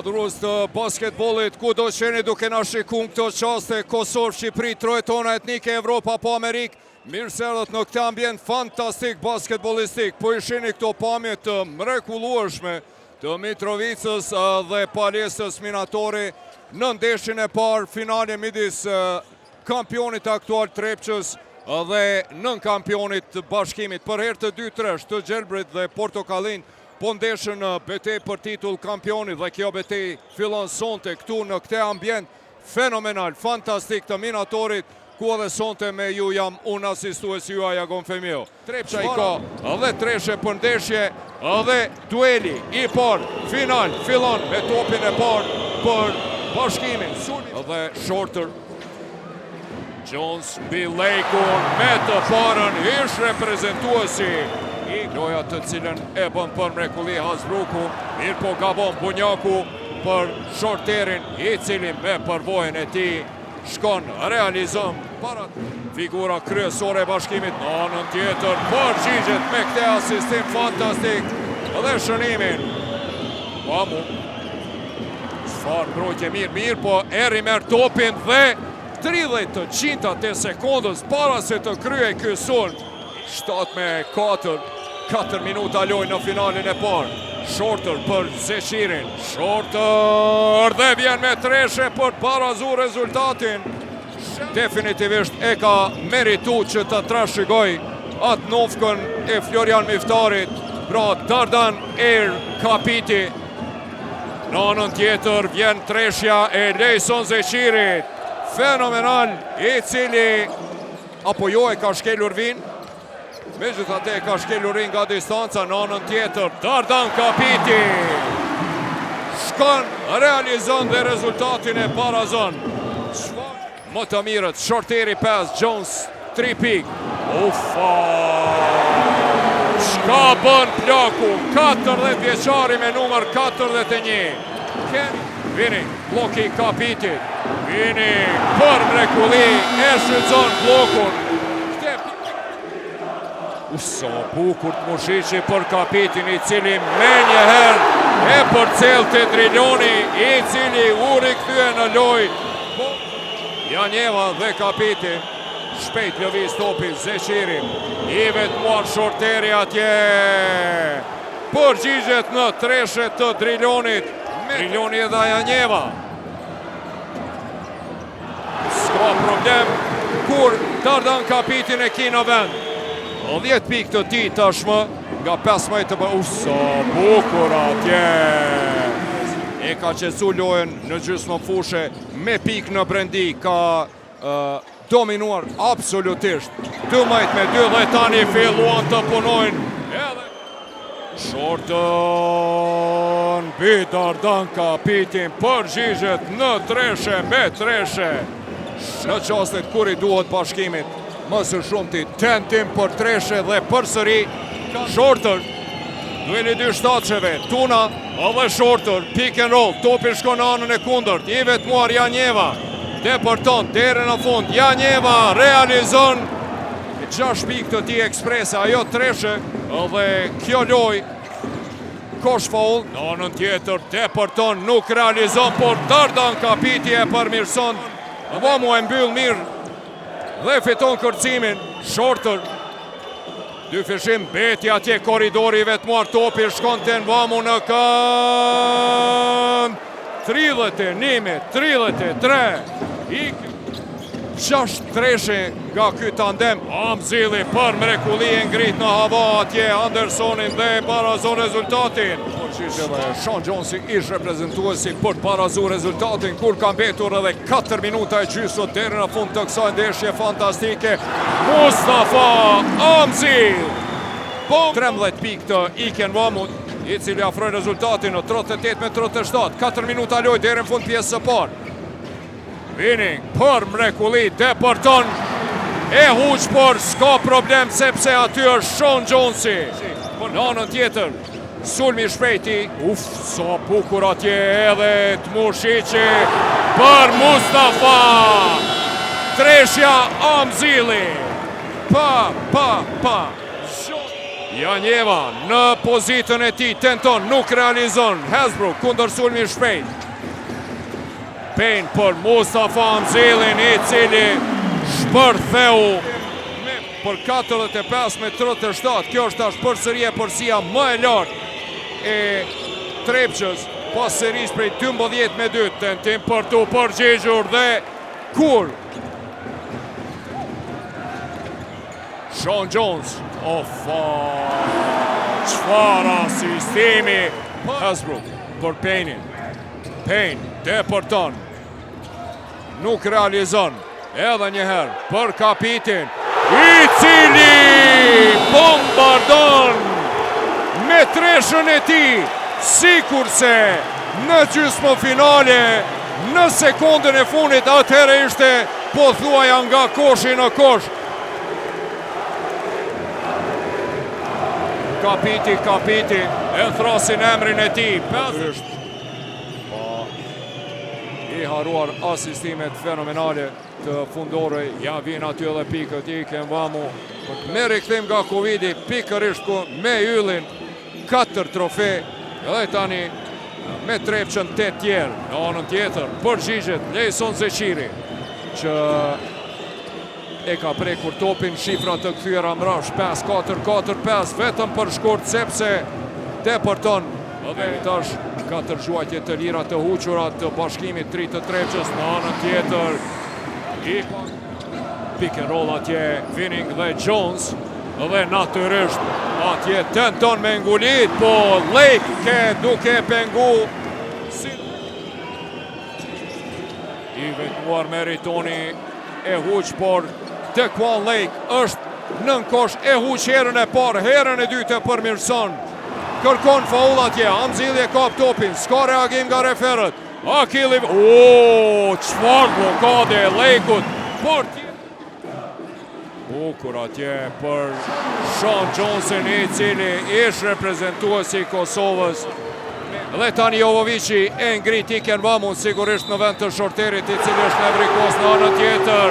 Adhurues të basketbollit, ku do qeni duke na shikuar këto qaste Kosovë, Shqipëri, troje tona etnike, Evropa po Amerikë. Mirë se erdhët në këtë ambient fantastik basketbollistik. Po i shihni këto pamje të mrekullueshme të Mitrovicës dhe palesës Minatori në ndeshjen e parë finale midis kampionit aktual Trepçës dhe nën kampionit të Bashkimit. Për herë të dytë të Gjelbrit dhe Portokallin po ndeshën në betejë për titull kampionit dhe kjo betejë fillon sonte këtu në këtë ambient fenomenal, fantastik të Minatorit, ku edhe sonte me ju jam unë asistuesi juaj Agon Femio. Trepça i ka edhe treshe për ndeshje edhe dueli i parë final fillon me topin e parë për Bashkimin. Edhe Shorter Jones Bilekun me të parën ish reprezentuesi loja të cilën e bën për mrekulli Hasbruku, mirë po gabon Bunjaku për Shorterin, i cili me përvojën e tij shkon realizon para figura kryesore e Bashkimit në anën tjetër, përgjigjet me këtë asistim fantastik dhe shënimin. Vamu, çfarë mbrojtje mirë, po eri merr topin dhe 30% e sekondës para se të kryej ky sulm. 4 minuta lojë në finalin e parë. Shorter për Zeqirin. Shorter dhe vjen me treshe për të barazuar rezultatin. Definitivisht e ka meritu që të trashëgoj atë nofkën e Florian Miftarit. Pra Dardan Er Kapiti. Në anën tjetër vjen treshja e Lejson Zeqirit. Fenomenal, i cili apo jo e ka shkelur vin. Megjithatë ka shkelur nga distanca në anën tjetër. Dardan Kapiti shkon, realizon dhe rezultatin e barazon. Më të mirët, Shorteri 5, Jones 3 pik. Ufa! Shka bën plaku, 14 vjeçari me numër 41. Vini, bloki Kapitit. Vini, për mrekulli, e shfrytëzon blokun. Sa bukur të Mushiqi për Kapitin, i cili me njëherë e përcel të Driloni, i cili u rikthye në lojë. Janjeva dhe Kapiti, shpejt lëviz topi Zeqiri, i vetmuar Shorteri atje. Përgjigjet në treshet të Drilonit, Driloni edhe Janjeva. S'ka problem kur Dardan Kapitin e ki në vend. 10 pik të ti tashmë nga 15 të bërë. Sa bukur atje. E ka qesu lojën në gjysmë fushë me pik në brendi. Ka dominuar absolutisht. 12 me 2 dhe tani filluan të punojnë. Shorter mbi Dardan Kapitin, përgjigjet në treshe me treshe. Në qastet kur i duhet Bashkimit. Mësë shumëti, tentim për treshe dhe për sëri. Shorter, dueli dy shtatsheve, Tuna dhe Shorter, pick and roll, topi shkon në anën e kundërt, i vetmuar Janjeva, depërton, deri në fund, Janjeva realizon 6 pik të ti eksprese, ajo treshe dhe kjo loj, kosh faul, në anën tjetër, depërton, nuk realizon, por Dardan Kapiti e përmirëson, Vamu e mbyll mirë, dhe fiton kërcimin. Shorter, dy fishim, beti atje koridori i vetmuar, topi shkon të Vamu në kënd. 33, 6 treshe nga ky tandem. Amzili për mrekulli e ngrit në hava atje Andersonin dhe barazon rezultatin. Sean Jonesi ish reprezentuesi për të barazuar rezultatin kur ka mbetur edhe 4 minuta e gjysmë deri në fund të kësaj ndeshje fantastike. Mustafa Amzil 13 pikë të Iken Vamu, i cili afroi rezultatin në 38 me 37. 4 minuta lojë deri në fund pjesës së parë. Winning për mrekulli, depërton e huq, por s'ka problem sepse aty është Sean Jonesi. Në anën tjetër, sulmi shpejti, sa bukur atje edhe të Mushiqi për Mustafa. Treshja Amzili. Pa. Janjeva në pozitën e tij, tenton, nuk realizon. Hasbrook kundër sulmi shpejt. Payne për Mustafa Amzilin, i cili shpërtheu për 45-37. Kjo është tash përsëri përsia më e lartë e Trepçës pas serisë prej 12-2. Tentim për tu përgjigjur dhe kur Sean Jones, çfarë asistimi. Hasbrook për Payne. Payne depërton, nuk realizon. Edhe njëherë për kapitin, i cili bombardon me treshën e tij, sikurse në gjysmëfinale, në sekondën e fundit, atëherë ishte pothuaj nga koshi në kosh. Kapiti, e thrasin emrin e tij. I haruar asistimet fenomenale të fundore, ja vjen aty edhe pikët i Kenvamu. Me rikthim nga Covidi, pikërisht ku me yllin 4 trofe, edhe tani me Trepçën 8 tjerë. Në anën tjetër, përgjigjet Lejson Zeqiri, që e ka prekur topin, shifra të kthyer mrash, 5-4-4-5, vetëm për shkurt sepse depërton. Edhe tash 4 gjuajtje të lira të huqura të bashkimit 3 të Trepçës. Në anën tjetër, pick and roll atje, Winning dhe Jones, dhe natyrisht atje tenton me ngulit, po Lake duke pengu. I vetuar Meritoni e huq, por Dequan Lake është nën kosh, e huq herën e parë, herën e dytë e përmirëson. Kërkon faul atje, Amzili e kap topin, s'ka reagim nga referët. Akili, çfarë blokade e Lejkut, por bukur atje për Sean Johnson, i cili ish reprezentuesi i Kosovës. Dhe tani Jovovici e ngriti Kenvamun, sigurisht në vend të shorterit, i cili është nevrikos. Në anën tjetër,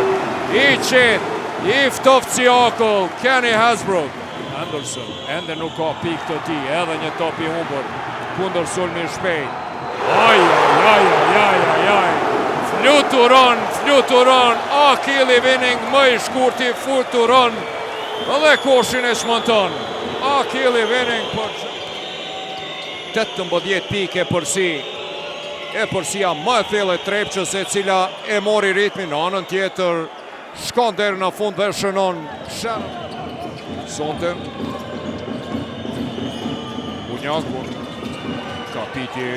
i qetë, i ftoftë si akull, Kenny Hasbrook. Anderson, ende nuk ka pikë të tij, edhe një top i humbur kundër sulmi shpejt. Fluturon, Akili Winning më i shkurti, fluturon dhe koshin e shmonton. Akili Winning për 18 pikë e përsia më e thellë e Trepçës, e cila e mori ritmin. Në anën tjetër, shkon deri në fund dhe shënon. Sonte Bunjaku, kapiti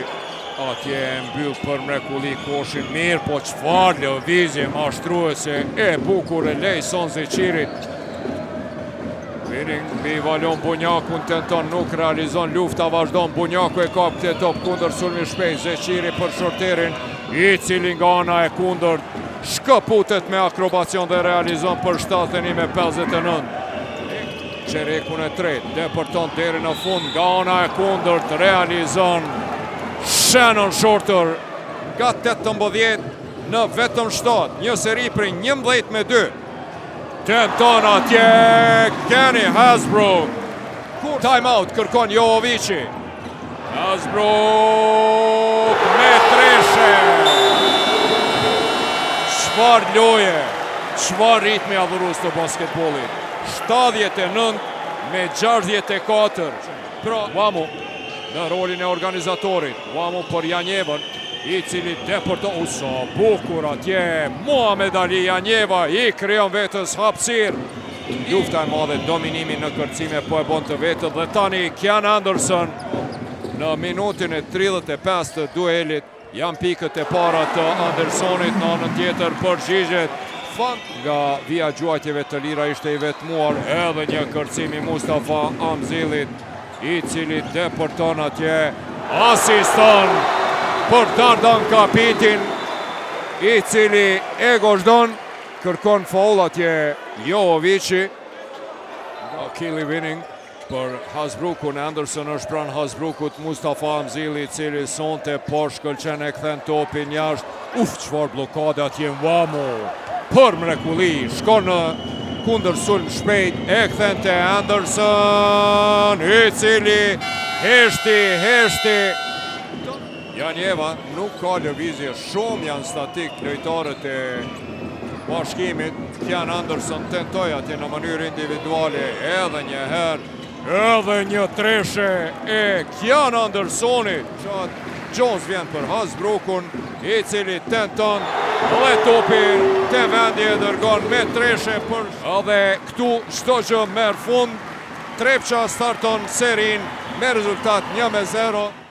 atje mbyll për mrekulli koshin mirë, po çfarë lëvizje mashtruese e bukur e Lejson Zeqirit. Winning mbi valon Bunjakun, tenton, nuk realizon, lufta vazhdon. Bunjaku e kap këtë top kundër sulmi shpejt. Zeqiri për shorterin, i cili nga ana e kundër shkëputet me akrobacion dhe realizon për 71-59. Qerekun e tretë, depërton deri në fund, nga ana e kundërt realizon Shannon Shorter, nga 18 në vetëm 7, një seri për 11-2. Tenton atje Kenny Hasbrook. Time out kërkon Jovovici. Hasbrook me treshe. Çfarë loje, çfarë ritmi adhurues të basketbollit. 79-64. Wamu në rolin e organizatorit. Wamu për Janjevën, i cili depërton. Sa bukur atje. Muhamed Ali Janjeva i krijon vetës hapësirë. Lufta e madhe, dominimi në kërcime po e bën të vetë. Dhe tani Kian Anderson në minutin e 35 të duelit. Janë pikët e para të Andersonit. Në anën tjetër përgjigjet nga via gjuajtjeve të lira ishte i vetmuar. Edhe një kërcim i Mustafa Amzilit, i cili depërton atje, asiston për Dardan Kapitin, i cili e gozhdon, kërkon faul atje Jovovici. Akili Winning për Hasbrookun. Anderson është pranë Hasbrookut. Mustafa Amzili, i cili sonte po shkëlqen e kthen topin jashtë. Çfarë blokade atje Wamu. Për mrekulli, shkon në kundër sulm shpejt, e kthen te Anderson, i cili heshti. Janjeva nuk ka lëvizje, shumë janë statik lojtarët e Bashkimit. Kian Anderson tentoi atje në mënyrë individuale edhe një herë, edhe një treshe e Kian Andersonit. Jones vjen për Hasbrookun, i cili tenton dhe topi te vendi e dërgon me treshe për edhe këtu çdo gjë merr fund. Trepça starton serin me rezultat 1-0.